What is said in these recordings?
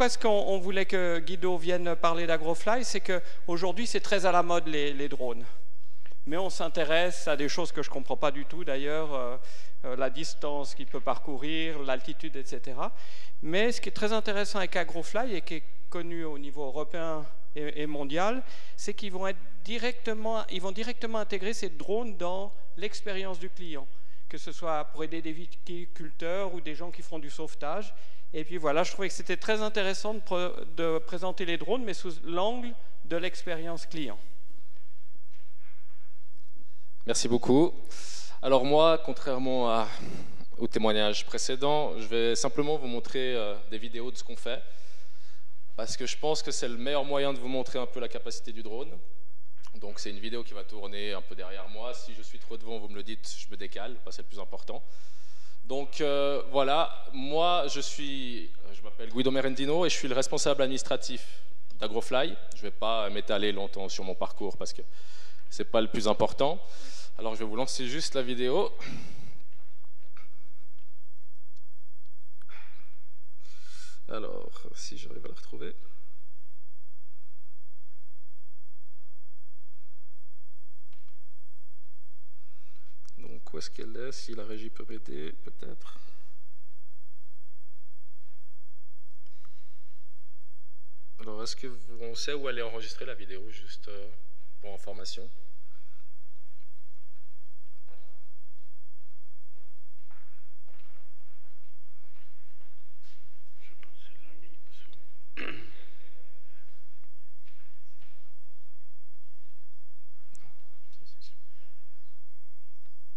pourquoi est-ce qu'on voulait que Guido vienne parler d'Agrofly, c'est qu'aujourd'hui, c'est très à la mode les drones. Mais on s'intéresse à des choses que je ne comprends pas du tout, d'ailleurs, la distance qu'il peut parcourir, l'altitude, etc. Mais ce qui est très intéressant avec Agrofly et qui est connu au niveau européen et mondial, c'est qu'ils vont directement intégrer ces drones dans l'expérience du client, que ce soit pour aider des viticulteurs ou des gens qui font du sauvetage. Et puis voilà, je trouvais que c'était très intéressant de présenter les drones, mais sous l'angle de l'expérience client. Merci beaucoup. Alors moi, contrairement au témoignage précédent, je vais simplement vous montrer des vidéos de ce qu'on fait, parce que je pense que c'est le meilleur moyen de vous montrer un peu la capacité du drone. Donc c'est une vidéo qui va tourner un peu derrière moi. Si je suis trop devant, vous me le dites, je me décale, c'est le plus important. Donc voilà, moi je m'appelle Guido Merendino et je suis le responsable administratif d'Agrofly. Je ne vais pas m'étaler longtemps sur mon parcours parce que ce n'est pas le plus important. Alors je vais vous lancer juste la vidéo. Alors, si j'arrive à la retrouver. Donc où est-ce qu'elle est? Si la régie peut m'aider, peut-être. Alors, est-ce qu'on sait où elle est enregistrée, la vidéo, juste pour information?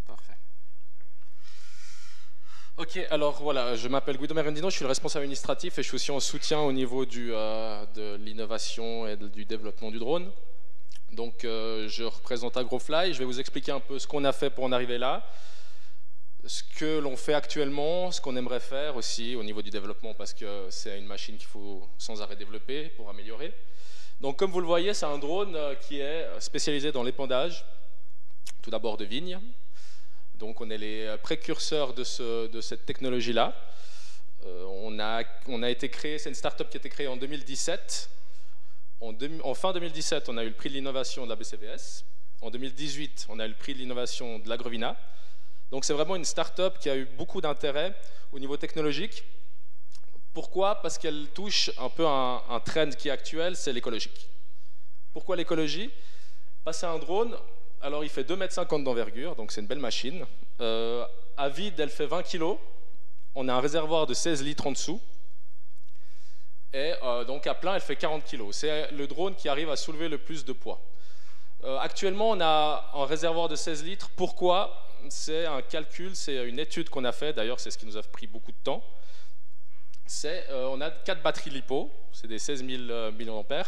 Parfait. Ok, alors voilà, je m'appelle Guido Merendino, je suis le responsable administratif et je suis aussi en soutien au niveau de l'innovation et du développement du drone. Donc je représente Agrofly, je vais vous expliquer un peu ce qu'on a fait pour en arriver là, ce que l'on fait actuellement, ce qu'on aimerait faire aussi au niveau du développement parce que c'est une machine qu'il faut sans arrêt développer pour améliorer. Donc comme vous le voyez, c'est un drone qui est spécialisé dans l'épandage, tout d'abord de vignes. Donc on est les précurseurs de cette technologie-là. On a été créé, c'est une start-up qui a été créée en 2017. En fin 2017, on a eu le prix de l'innovation de la BCVS. En 2018, on a eu le prix de l'innovation de l'Agrovina. Donc c'est vraiment une start-up qui a eu beaucoup d'intérêt au niveau technologique. Pourquoi? Parce qu'elle touche un peu un trend qui est actuel, c'est l'écologique. Pourquoi l'écologie? Passer un drone, alors il fait 2,50 m d'envergure, donc c'est une belle machine. À vide, elle fait 20 kg. On a un réservoir de 16 litres en dessous. Et donc à plein, elle fait 40 kg. C'est le drone qui arrive à soulever le plus de poids. Actuellement, on a un réservoir de 16 litres. Pourquoi? C'est un calcul, c'est une étude qu'on a fait. D'ailleurs, c'est ce qui nous a pris beaucoup de temps. On a 4 batteries LiPo, c'est des 16 000 mAh.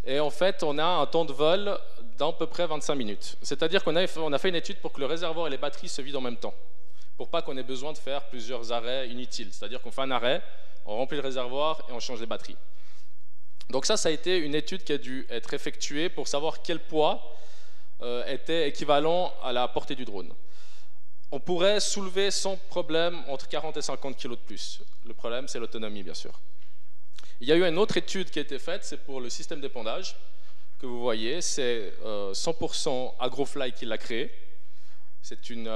Et en fait, on a un temps de vol d'à peu près 25 minutes. C'est-à-dire qu'on a fait une étude pour que le réservoir et les batteries se vident en même temps, pour pas qu'on ait besoin de faire plusieurs arrêts inutiles. C'est-à-dire qu'on fait un arrêt, on remplit le réservoir et on change les batteries. Donc ça a été une étude qui a dû être effectuée pour savoir quel poids était équivalent à la portée du drone. On pourrait soulever sans problème entre 40 et 50 kg de plus. Le problème, c'est l'autonomie, bien sûr. Il y a eu une autre étude qui a été faite, c'est pour le système d'épandage que vous voyez. C'est 100% Agrofly qui l'a créé. C'est une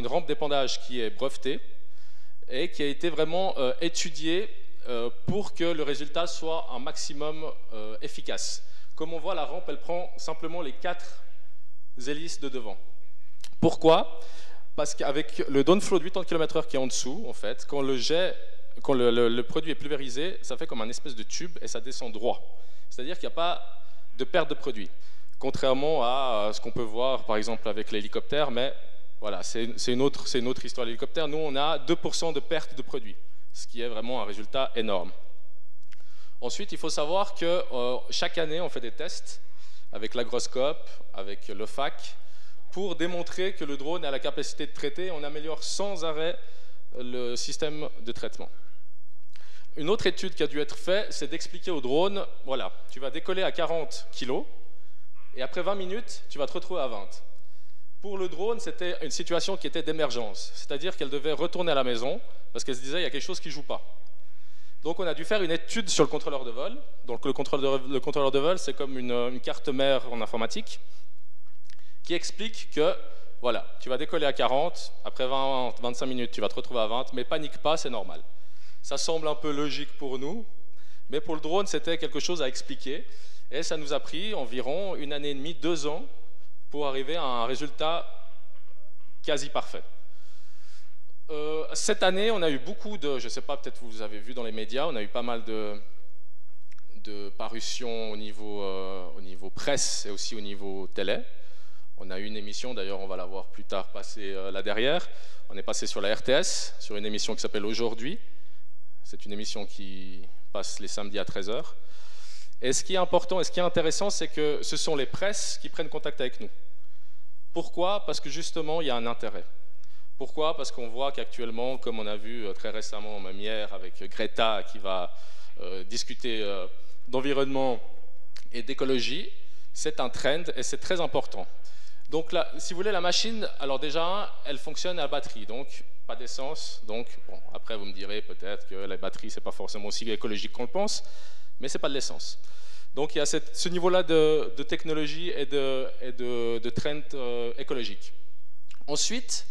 rampe d'épandage qui est brevetée et qui a été vraiment étudiée pour que le résultat soit un maximum efficace. Comme on voit, la rampe, elle prend simplement les 4 hélices de devant. Pourquoi? Parce qu'avec le downflow de 80 km/h qui est en dessous, en fait, quand le produit est pulvérisé, ça fait comme un espèce de tube et ça descend droit. C'est-à-dire qu'il n'y a pas de perte de produit. Contrairement à ce qu'on peut voir, par exemple, avec l'hélicoptère, mais voilà, c'est une autre histoire. L'hélicoptère, nous, on a 2% de perte de produit, ce qui est vraiment un résultat énorme. Ensuite, il faut savoir que chaque année, on fait des tests avec l'agroscope, avec le FAC, pour démontrer que le drone a la capacité de traiter. On améliore sans arrêt le système de traitement. Une autre étude qui a dû être faite, c'est d'expliquer au drone, voilà, tu vas décoller à 40 kg, et après 20 minutes, tu vas te retrouver à 20. Pour le drone, c'était une situation qui était d'émergence, c'est-à-dire qu'elle devait retourner à la maison, parce qu'elle se disait, il y a quelque chose qui ne joue pas. Donc on a dû faire une étude sur le contrôleur de vol. Donc le contrôleur de vol, c'est comme une carte mère en informatique qui explique que voilà, tu vas décoller à 40, après 20-25 minutes, tu vas te retrouver à 20, mais panique pas, c'est normal. Ça semble un peu logique pour nous, mais pour le drone, c'était quelque chose à expliquer. Et ça nous a pris environ 1 année et demie, 2 ans, pour arriver à un résultat quasi parfait. Cette année, on a eu beaucoup de, je ne sais pas, peut-être vous avez vu dans les médias, on a eu pas mal de parutions au niveau presse et aussi au niveau télé. On a eu une émission, d'ailleurs on va la voir plus tard passer là derrière. On est passé sur la RTS, sur une émission qui s'appelle Aujourd'hui. C'est une émission qui passe les samedis à 13h. Et ce qui est important et ce qui est intéressant, c'est que ce sont les presses qui prennent contact avec nous. Pourquoi? Parce que justement, il y a un intérêt. Pourquoi? Parce qu'on voit qu'actuellement, comme on a vu très récemment, même hier, avec Greta qui va discuter d'environnement et d'écologie, c'est un trend et c'est très important. Donc là, si vous voulez, la machine, alors déjà, elle fonctionne à la batterie, donc pas d'essence. Donc, bon, après, vous me direz peut-être que la batterie, c'est pas forcément aussi écologique qu'on le pense, mais c'est pas de l'essence. Donc, il y a ce niveau-là de technologie et de trend écologique. Ensuite,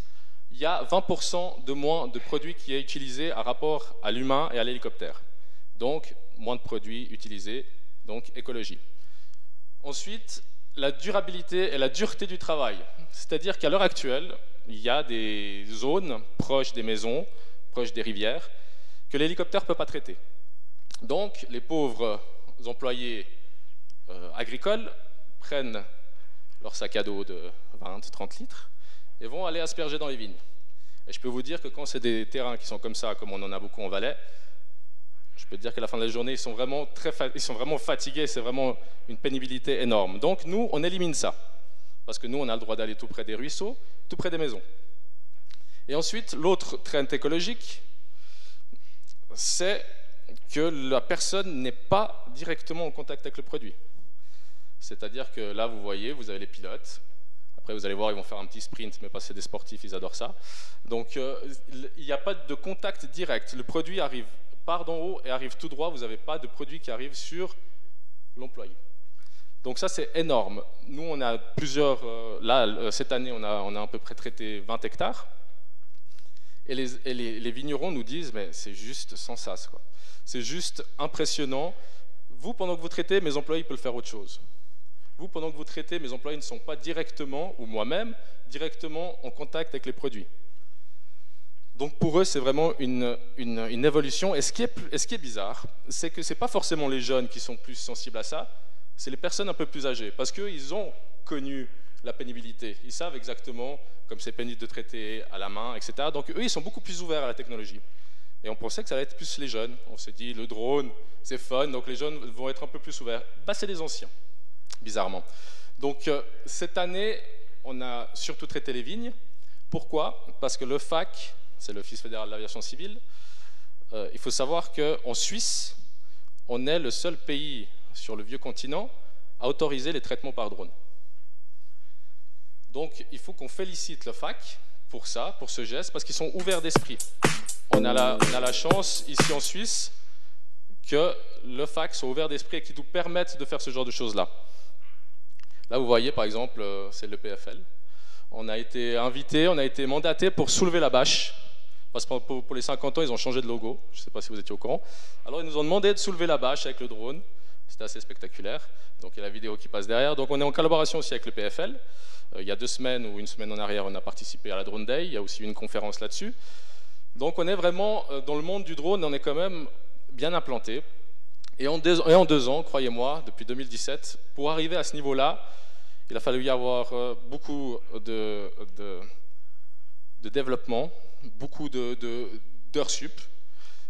il y a 20% de moins de produits qui est utilisé à rapport à l'humain et à l'hélicoptère. Donc, moins de produits utilisés, donc écologie. Ensuite, la durabilité et la dureté du travail. C'est-à-dire qu'à l'heure actuelle, il y a des zones proches des maisons, proches des rivières, que l'hélicoptère ne peut pas traiter. Donc, les pauvres employés agricoles prennent leur sac à dos de 20-30 litres et vont aller asperger dans les vignes. Et je peux vous dire que quand c'est des terrains qui sont comme ça, comme on en a beaucoup en Valais, je peux dire qu'à la fin de la journée, ils sont vraiment fatigués, c'est vraiment une pénibilité énorme. Donc nous, on élimine ça, parce que nous, on a le droit d'aller tout près des ruisseaux, tout près des maisons. Et ensuite, l'autre trend écologique, c'est que la personne n'est pas directement en contact avec le produit. C'est-à-dire que là, vous voyez, vous avez les pilotes. Après, vous allez voir, ils vont faire un petit sprint, mais pas c'est des sportifs, ils adorent ça. Donc, il n'y a pas de contact direct. Le produit part d'en haut et arrive tout droit. Vous n'avez pas de produit qui arrive sur l'employé. Donc ça, c'est énorme. Nous, on a plusieurs... là, cette année, on a à peu près traité 20 hectares. Et les vignerons nous disent, mais c'est juste sans sas, quoi. C'est juste impressionnant. Vous, pendant que vous traitez, mes employés peuvent faire autre chose. Vous, pendant que vous traitez, mes employés ne sont pas directement, ou moi-même, directement en contact avec les produits. Donc pour eux, c'est vraiment une évolution. Et ce qui est bizarre, c'est que ce n'est pas forcément les jeunes qui sont plus sensibles à ça, c'est les personnes un peu plus âgées. Parce qu'ils ont connu la pénibilité. Ils savent exactement comme c'est pénible de traiter à la main, etc. Donc eux, ils sont beaucoup plus ouverts à la technologie. Et on pensait que ça allait être plus les jeunes. On s'est dit, le drone, c'est fun, donc les jeunes vont être un peu plus ouverts. Bah, c'est les anciens, bizarrement. Donc cette année, on a surtout traité les vignes. Pourquoi? Parce que l'OFAC, c'est l'Office fédéral de l'aviation civile, il faut savoir qu'en Suisse, on est le seul pays sur le vieux continent à autoriser les traitements par drone. Donc il faut qu'on félicite l'OFAC pour ça, pour ce geste, parce qu'ils sont ouverts d'esprit. On a la chance, ici en Suisse, que l'OFAC soit ouvert d'esprit et qu'ils nous permettent de faire ce genre de choses-là. Là, vous voyez, par exemple, c'est le PFL. On a été invité, on a été mandaté pour soulever la bâche. Parce que pour les 50 ans, ils ont changé de logo. Je ne sais pas si vous étiez au courant. Alors, ils nous ont demandé de soulever la bâche avec le drone. C'était assez spectaculaire. Donc, il y a la vidéo qui passe derrière. Donc, on est en collaboration aussi avec le PFL. Il y a 2 semaines ou 1 semaine en arrière, on a participé à la Drone Day. Il y a aussi une conférence là-dessus. Donc, on est vraiment, dans le monde du drone, on est quand même bien implanté. Et en 2 ans, croyez-moi, depuis 2017, pour arriver à ce niveau-là, il a fallu y avoir beaucoup de développement, beaucoup d'heures sup,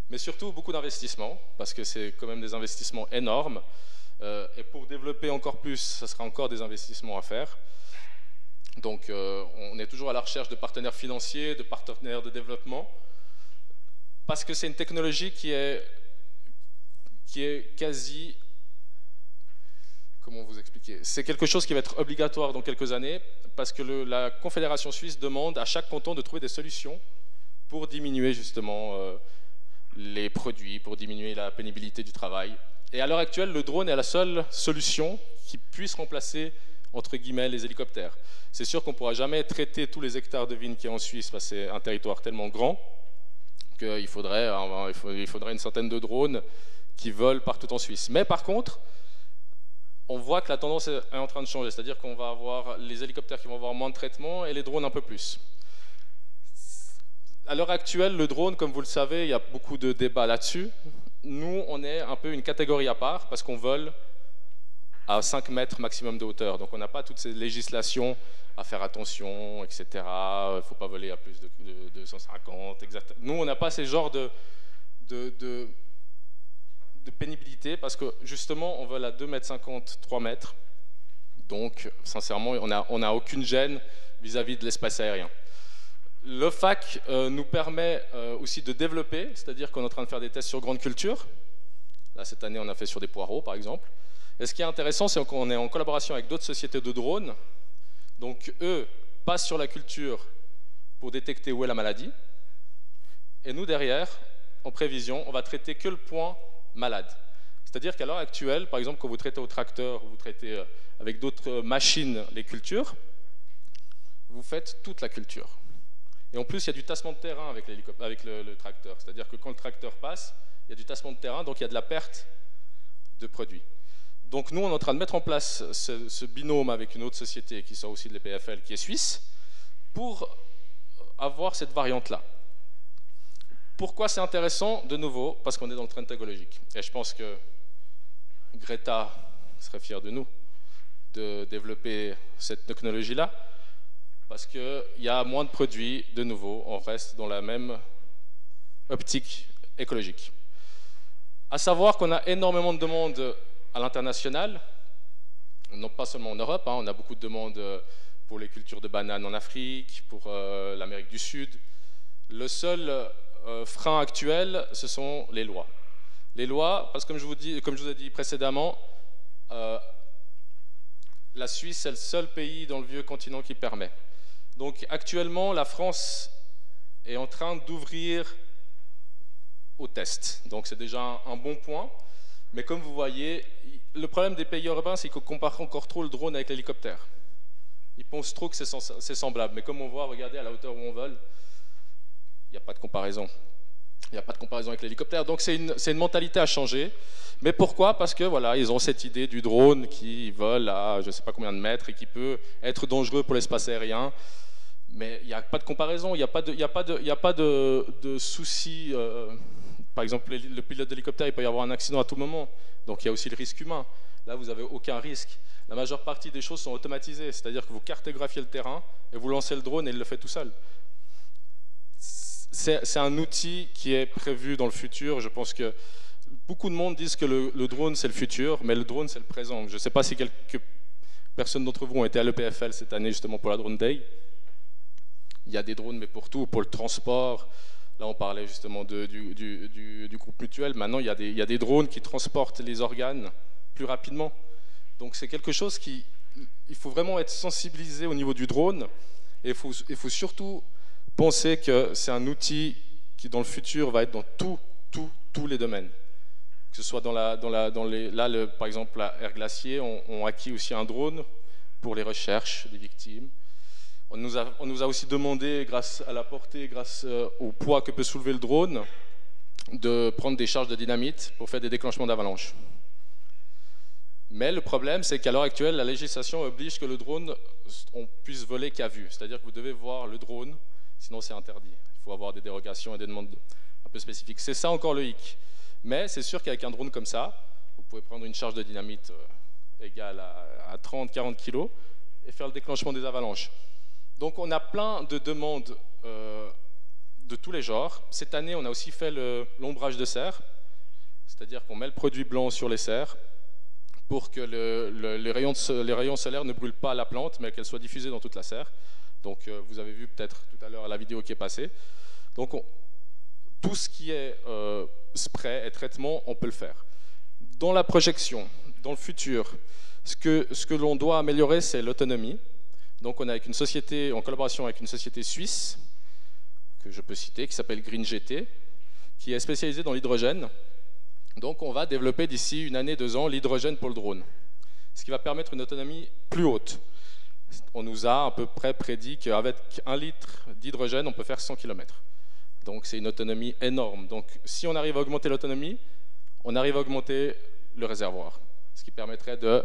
mais surtout beaucoup d'investissements, parce que c'est quand même des investissements énormes. Et pour développer encore plus, ça sera encore des investissements à faire. Donc on est toujours à la recherche de partenaires financiers, de partenaires de développement, parce que c'est une technologie qui est quasi... Comment vous expliquer? C'est quelque chose qui va être obligatoire dans quelques années, parce que la Confédération suisse demande à chaque canton de trouver des solutions pour diminuer justement les produits, pour diminuer la pénibilité du travail. Et à l'heure actuelle, le drone est la seule solution qui puisse remplacer, entre guillemets, les hélicoptères. C'est sûr qu'on ne pourra jamais traiter tous les hectares de vignes qu'il y a en Suisse, parce que c'est un territoire tellement grand qu'il faudrait une centaine de drones qui volent partout en Suisse. Mais par contre, on voit que la tendance est en train de changer, c'est-à-dire qu'on va avoir les hélicoptères qui vont avoir moins de traitement et les drones un peu plus. À l'heure actuelle, le drone, comme vous le savez, il y a beaucoup de débats là-dessus. Nous, on est un peu une catégorie à part parce qu'on vole à 5 mètres maximum de hauteur. Donc on n'a pas toutes ces législations à faire attention, etc. Il ne faut pas voler à plus de 250, exact. Nous, on n'a pas ces genres de pénibilité parce que justement, on vole à 2,50 m, 3 mètres. Donc, sincèrement, on n'a aucune gêne vis-à-vis de l'espace aérien. Le FAC nous permet aussi de développer, c'est-à-dire qu'on est en train de faire des tests sur grandes cultures. Là, cette année, on a fait sur des poireaux, par exemple. Et ce qui est intéressant, c'est qu'on est en collaboration avec d'autres sociétés de drones. Donc, eux passent sur la culture pour détecter où est la maladie. Et nous, derrière, en prévision, on va traiter que le point malade. C'est-à-dire qu'à l'heure actuelle, par exemple, quand vous traitez au tracteur, vous traitez avec d'autres machines les cultures, vous faites toute la culture. Et en plus, il y a du tassement de terrain avec le tracteur. C'est-à-dire que quand le tracteur passe, il y a du tassement de terrain, donc il y a de la perte de produits. Donc nous, on est en train de mettre en place ce binôme avec une autre société qui sort aussi de l'EPFL, qui est suisse, pour avoir cette variante-là. Pourquoi c'est intéressant? De nouveau, parce qu'on est dans le trend écologique. Et je pense que Greta serait fière de nous, de développer cette technologie-là, parce qu'il y a moins de produits, de nouveau, on reste dans la même optique écologique. À savoir qu'on a énormément de demandes à l'international, non pas seulement en Europe, on a beaucoup de demandes pour les cultures de bananes en Afrique, pour l'Amérique du Sud. Le seul frein actuel, ce sont les lois. Les lois, parce que comme je vous ai dit précédemment, la Suisse est le seul pays dans le vieux continent qui permet. Donc actuellement, la France est en train d'ouvrir au test. Donc c'est déjà un bon point. Mais comme vous voyez, le problème des pays européens, c'est qu'ils comparent encore trop le drone avec l'hélicoptère. Ils pensent trop que c'est semblable. Mais comme on voit, regardez à la hauteur où on vole, il n'y a pas de comparaison. Il n'y a pas de comparaison avec l'hélicoptère. Donc c'est une mentalité à changer. Mais pourquoi? Parce que voilà, ils ont cette idée du drone qui vole à je ne sais pas combien de mètres et qui peut être dangereux pour l'espace aérien. Mais il n'y a pas de comparaison, il n'y a pas de souci. Par exemple, le pilote d'hélicoptère, il peut y avoir un accident à tout moment. Donc il y a aussi le risque humain. Là, vous n'avez aucun risque. La majeure partie des choses sont automatisées. C'est-à-dire que vous cartographiez le terrain et vous lancez le drone et il le fait tout seul. C'est un outil qui est prévu dans le futur. Je pense que beaucoup de monde disent que le drone, c'est le futur, mais le drone, c'est le présent. Je ne sais pas si quelques personnes d'entre vous ont été à l'EPFL cette année, justement, pour la Drone Day. Il y a des drones, mais pour tout, pour le transport. Là, on parlait justement du groupe Mutuel. Maintenant, il y a des drones qui transportent les organes plus rapidement. Donc, c'est quelque chose il faut vraiment être sensibilisé au niveau du drone. Et il faut surtout penser que c'est un outil qui, dans le futur, va être dans tous les domaines. Que ce soit par exemple, la Air Glacier ont acquis aussi un drone pour les recherches des victimes. On nous a aussi demandé, grâce à la portée, grâce au poids que peut soulever le drone, de prendre des charges de dynamite pour faire des déclenchements d'avalanche. Mais le problème, c'est qu'à l'heure actuelle, la législation oblige que le drone, on puisse voler qu'à vue. C'est-à-dire que vous devez voir le drone, sinon c'est interdit. Il faut avoir des dérogations et des demandes un peu spécifiques. C'est ça encore le hic. Mais c'est sûr qu'avec un drone comme ça, vous pouvez prendre une charge de dynamite égale à 30-40 kg et faire le déclenchement des avalanches. Donc on a plein de demandes de tous les genres. Cette année, on a aussi fait l'ombrage de serre, c'est-à-dire qu'on met le produit blanc sur les serres pour que les rayons solaires ne brûlent pas la plante, mais qu'elle soit diffusée dans toute la serre. Donc vous avez vu peut-être tout à l'heure la vidéo qui est passée. Donc tout ce qui est spray et traitement, on peut le faire. Dans la projection, dans le futur, ce que l'on doit améliorer, c'est l'autonomie. Donc on est en collaboration avec une société suisse, que je peux citer, qui s'appelle Green GT, qui est spécialisée dans l'hydrogène. Donc on va développer d'ici 1 année, 2 ans l'hydrogène pour le drone, ce qui va permettre une autonomie plus haute. On nous a à peu près prédit qu'avec 1 litre d'hydrogène, on peut faire 100 km. Donc c'est une autonomie énorme. Donc si on arrive à augmenter l'autonomie, on arrive à augmenter le réservoir, ce qui permettrait de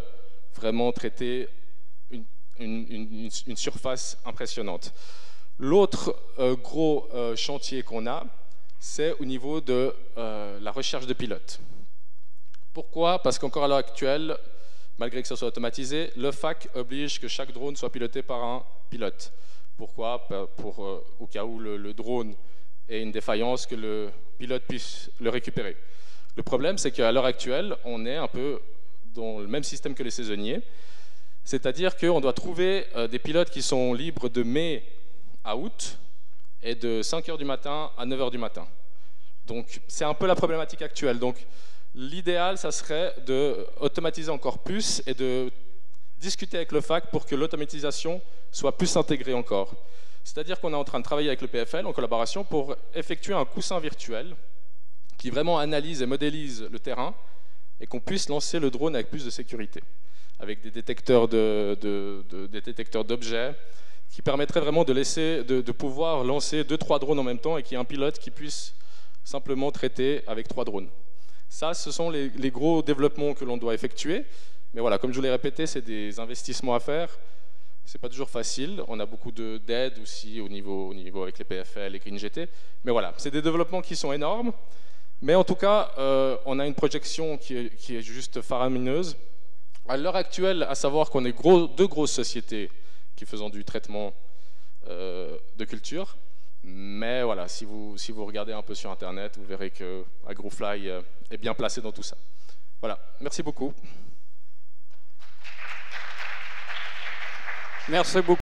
vraiment traiter une surface impressionnante. L'autre gros chantier qu'on a, c'est au niveau de la recherche de pilotes. Pourquoi? Parce qu'encore à l'heure actuelle, malgré que ça soit automatisé, le FAC oblige que chaque drone soit piloté par un pilote. Pourquoi? Au cas où le drone ait une défaillance, que le pilote puisse le récupérer. Le problème, c'est qu'à l'heure actuelle, on est un peu dans le même système que les saisonniers, c'est-à-dire qu'on doit trouver des pilotes qui sont libres de mai à août et de 5 h du matin à 9 h du matin. Donc c'est un peu la problématique actuelle. Donc l'idéal, ça serait d'automatiser encore plus et de discuter avec le FAC pour que l'automatisation soit plus intégrée encore. C'est-à-dire qu'on est en train de travailler avec le PFL en collaboration pour effectuer un coussin virtuel qui vraiment analyse et modélise le terrain et qu'on puisse lancer le drone avec plus de sécurité, avec des détecteurs d'objets qui permettraient vraiment de pouvoir lancer 2-3 drones en même temps et qu'il y ait un pilote qui puisse simplement traiter avec 3 drones. Ça, ce sont les gros développements que l'on doit effectuer. Mais voilà, comme je vous l'ai répété, c'est des investissements à faire. C'est pas toujours facile. On a beaucoup d'aide aussi au niveau avec les PFL et Green GT. Mais voilà, c'est des développements qui sont énormes. Mais en tout cas, on a une projection qui est juste faramineuse. À l'heure actuelle, à savoir qu'on est 2 grosses sociétés qui faisons du traitement de culture. Mais voilà, si vous regardez un peu sur Internet, vous verrez que AgroFly est bien placé dans tout ça. Voilà, merci beaucoup. Merci beaucoup.